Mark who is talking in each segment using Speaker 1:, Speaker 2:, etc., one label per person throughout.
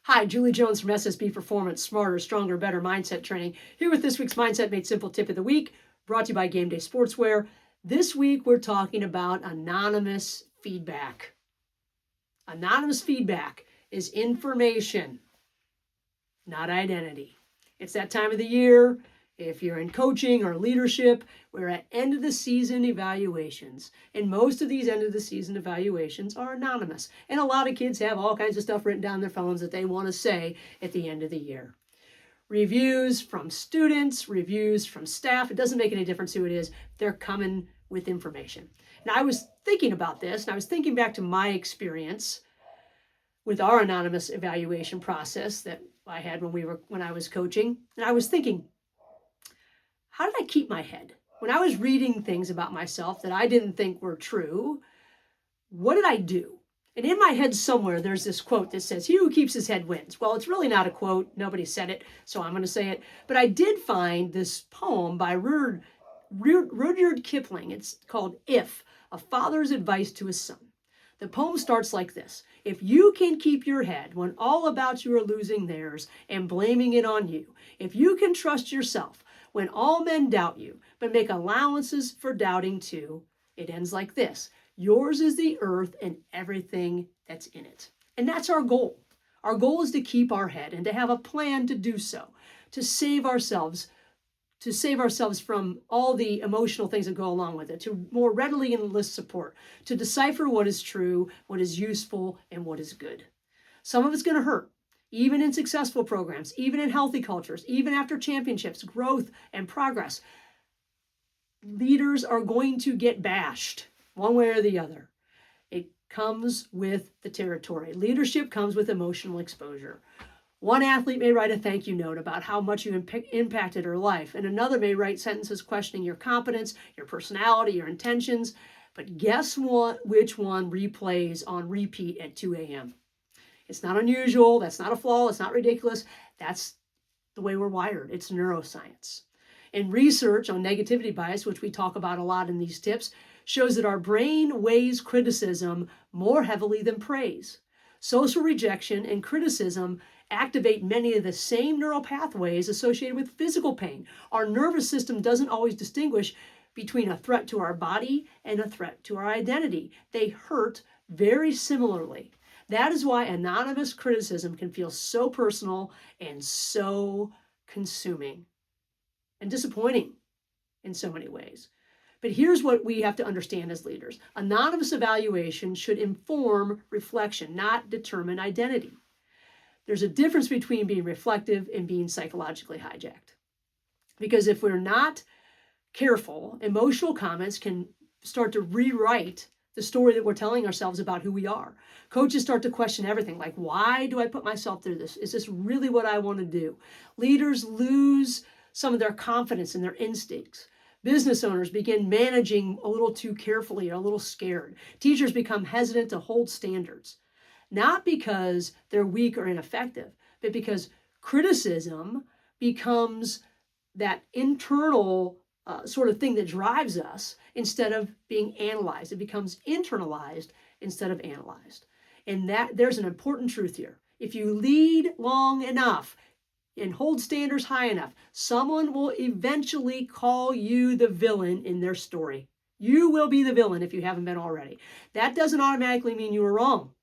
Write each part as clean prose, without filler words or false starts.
Speaker 1: Hi, Julie Jones from SSB Performance, Smarter, Stronger, Better Mindset Training, here with this week's Mindset Made Simple Tip of the Week, brought to you by Game Day Sportswear. This week, we're talking about anonymous feedback. Anonymous feedback is information, not identity. It's that time of the year. If you're in coaching or leadership, we're at end of the season evaluations. And most of these end of the season evaluations are anonymous. And a lot of kids have all kinds of stuff written down on their phones that they want to say at the end of the year. Reviews from students, reviews from staff, it doesn't make any difference who it is. They're coming with information. Now, I was thinking about this, and I was thinking back to my experience with our anonymous evaluation process that I had when I was coaching. And I was thinking, how did I keep my head? When I was reading things about myself that I didn't think were true, what did I do? And in my head somewhere, there's this quote that says, "He who keeps his head wins." Well, it's really not a quote. Nobody said it, so I'm going to say it. But I did find this poem by Rudyard Kipling. It's called "If," a father's advice to his son. The poem starts like this: "If you can keep your head when all about you are losing theirs and blaming it on you, if you can trust yourself when all men doubt you, but make allowances for doubting too," it ends like this: "Yours is the earth and everything that's in it." And that's our goal. Our goal is to keep our head and to have a plan to do so, to save ourselves from all the emotional things that go along with it, to more readily enlist support, to decipher what is true, what is useful, and what is good. Some of it's going to hurt, even in successful programs, even in healthy cultures, even after championships, growth, and progress. Leaders are going to get bashed one way or the other. It comes with the territory. Leadership comes with emotional exposure. One athlete may write a thank you note about how much you impacted her life, and another may write sentences questioning your competence, your personality, your intentions. But guess what? Which one replays on repeat at 2 a.m.? It's not unusual. That's not a flaw. It's not ridiculous. That's the way we're wired. It's neuroscience. And research on negativity bias, which we talk about a lot in these tips, shows that our brain weighs criticism more heavily than praise. Social rejection and criticism activate many of the same neural pathways associated with physical pain. Our nervous system doesn't always distinguish between a threat to our body and a threat to our identity. They hurt very similarly. That is why anonymous criticism can feel so personal and so consuming and disappointing in so many ways. But here's what we have to understand as leaders. Anonymous evaluation should inform reflection, not determine identity. There's a difference between being reflective and being psychologically hijacked. Because if we're not careful, emotional comments can start to rewrite the story that we're telling ourselves about who we are. Coaches start to question everything, like, why do I put myself through this? Is this really what I want to do? Leaders lose some of their confidence in their instincts. Business owners begin managing a little too carefully or a little scared. Teachers become hesitant to hold standards, not because they're weak or ineffective, but because criticism becomes that internal sort of thing that drives us instead of being analyzed. It becomes internalized instead of analyzed. And that there's an important truth here. If you lead long enough and hold standards high enough, someone will eventually call you the villain in their story. You will be the villain if you haven't been already. That doesn't automatically mean you were wrong.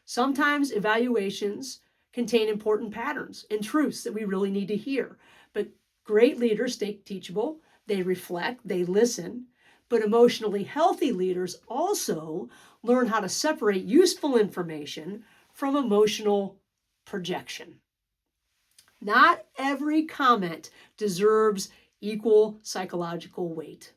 Speaker 1: Sometimes evaluations contain important patterns and truths that we really need to hear. But great leaders stay teachable. They reflect, they listen, but emotionally healthy leaders also learn how to separate useful information from emotional projection. Not every comment deserves equal psychological weight.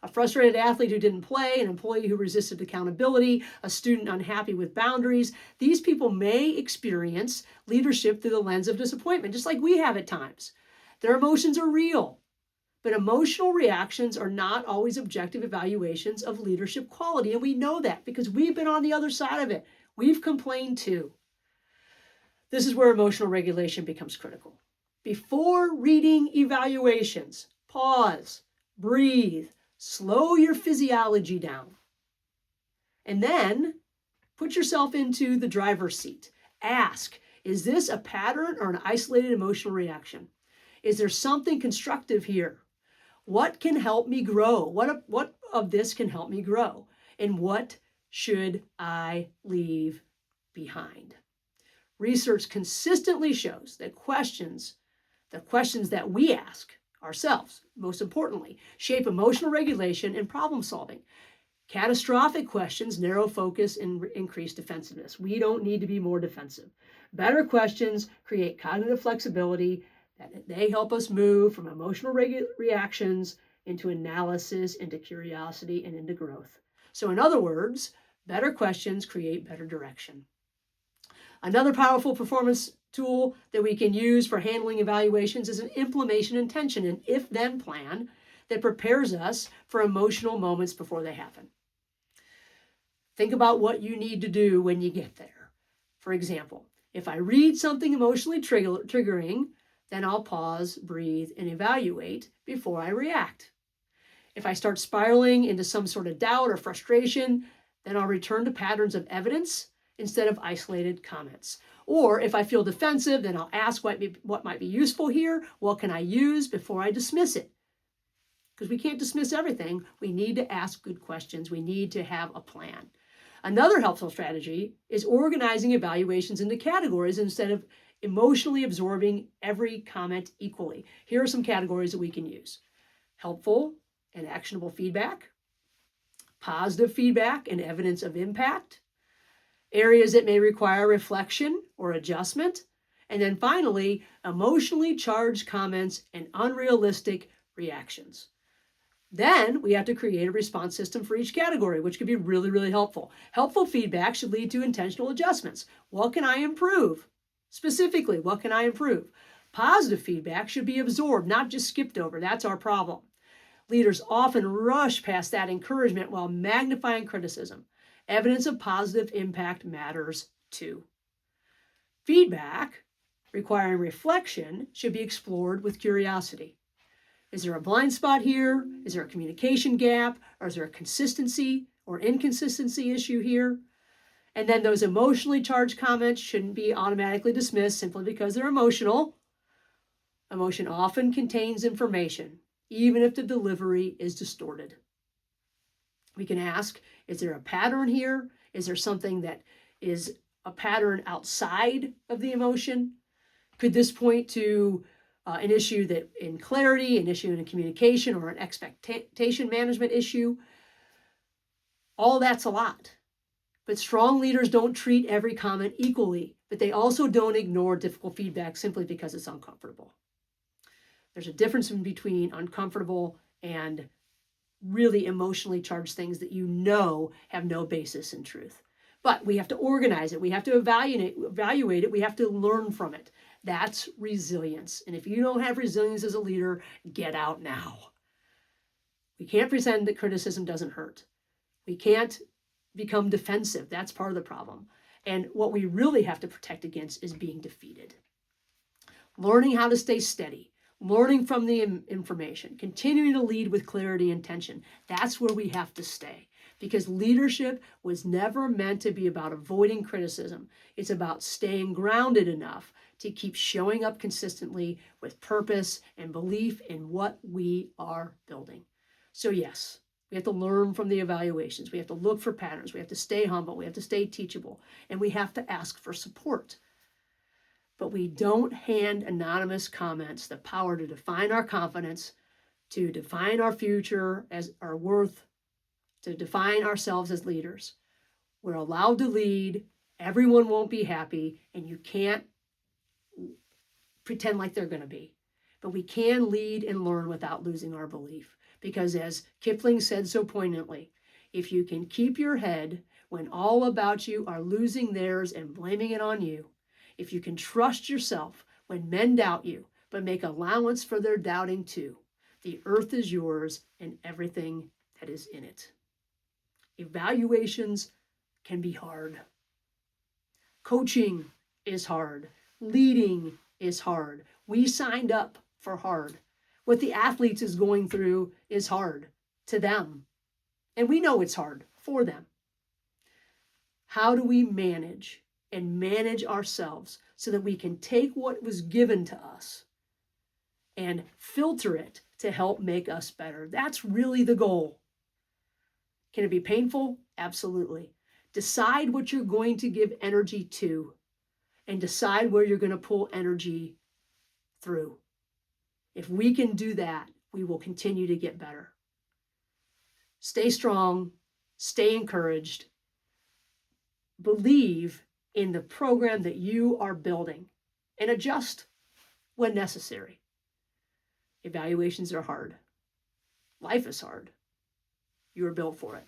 Speaker 1: A frustrated athlete who didn't play, an employee who resisted accountability, a student unhappy with boundaries, these people may experience leadership through the lens of disappointment, just like we have at times. Their emotions are real. But emotional reactions are not always objective evaluations of leadership quality. And we know that because we've been on the other side of it. We've complained too. This is where emotional regulation becomes critical. Before reading evaluations, pause, breathe, slow your physiology down. And then put yourself into the driver's seat. Ask, Is this a pattern or an isolated emotional reaction? Is there something constructive here? What can help me grow? What of this can help me grow? And what should I leave behind? Research consistently shows that the questions that we ask ourselves, most importantly, shape emotional regulation and problem solving. Catastrophic questions narrow focus and increase defensiveness. We don't need to be more defensive. Better questions create cognitive flexibility. They help us move from emotional reactions into analysis, into curiosity, and into growth. So in other words, better questions create better direction. Another powerful performance tool that we can use for handling evaluations is an implementation intention, an if-then plan that prepares us for emotional moments before they happen. Think about what you need to do when you get there. For example, if I read something emotionally triggering, then I'll pause, breathe, and evaluate before I react. If I start spiraling into some sort of doubt or frustration, then I'll return to patterns of evidence instead of isolated comments. Or if I feel defensive, then I'll ask what might be useful here. What can I use before I dismiss it? Because we can't dismiss everything. We need to ask good questions. We need to have a plan. Another helpful strategy is organizing evaluations into categories instead of emotionally absorbing every comment equally. Here are some categories that we can use: helpful and actionable feedback, positive feedback and evidence of impact, areas that may require reflection or adjustment, and then finally, emotionally charged comments and unrealistic reactions. Then we have to create a response system for each category, which could be really, really helpful. Helpful feedback should lead to intentional adjustments. What can I improve? Specifically, what can I improve? Positive feedback should be absorbed, not just skipped over. That's our problem. Leaders often rush past that encouragement while magnifying criticism. Evidence of positive impact matters too. Feedback requiring reflection should be explored with curiosity. Is there a blind spot here? Is there a communication gap? Or is there a consistency or inconsistency issue here? And then those emotionally charged comments shouldn't be automatically dismissed simply because they're emotional. Emotion often contains information, even if the delivery is distorted. We can ask, is there a pattern here? Is there something that is a pattern outside of the emotion? Could this point to an issue that in clarity, an issue in communication, or an expectation management issue? All that's a lot. But strong leaders don't treat every comment equally, but they also don't ignore difficult feedback simply because it's uncomfortable. There's a difference between uncomfortable and really emotionally charged things that you know have no basis in truth. But we have to organize it. We have to evaluate it. We have to learn from it. That's resilience. And if you don't have resilience as a leader, get out now. We can't pretend that criticism doesn't hurt. We can't become defensive. That's part of the problem. And what we really have to protect against is being defeated. Learning how to stay steady, learning from the information, continuing to lead with clarity and intention. That's where we have to stay. Because leadership was never meant to be about avoiding criticism. It's about staying grounded enough to keep showing up consistently with purpose and belief in what we are building. So yes, we have to learn from the evaluations. We have to look for patterns. We have to stay humble. We have to stay teachable. And we have to ask for support. But we don't hand anonymous comments the power to define our confidence, to define our future as our worth, to define ourselves as leaders. We're allowed to lead. Everyone won't be happy, and you can't pretend like they're going to be. But we can lead and learn without losing our belief. Because as Kipling said so poignantly, if you can keep your head when all about you are losing theirs and blaming it on you, if you can trust yourself when men doubt you, but make allowance for their doubting too, the earth is yours and everything that is in it. Evaluations can be hard. Coaching is hard. Leading is hard. We signed up for hard. What the athletes is going through is hard to them. And we know it's hard for them. How do we manage and manage ourselves so that we can take what was given to us and filter it to help make us better. That's really the goal. Can it be painful? Absolutely. Decide what you're going to give energy to and decide where you're going to pull energy through. If we can do that, we will continue to get better. Stay strong, stay encouraged, believe in the program that you are building, and adjust when necessary. Evaluations are hard. Life is hard. You are built for it.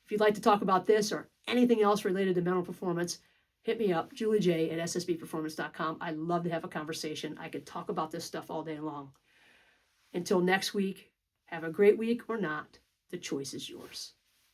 Speaker 1: If you'd like to talk about this or anything else related to mental performance, hit me up, juliej@ssbperformance.com. I'd love to have a conversation. I could talk about this stuff all day long. Until next week, have a great week or not. The choice is yours.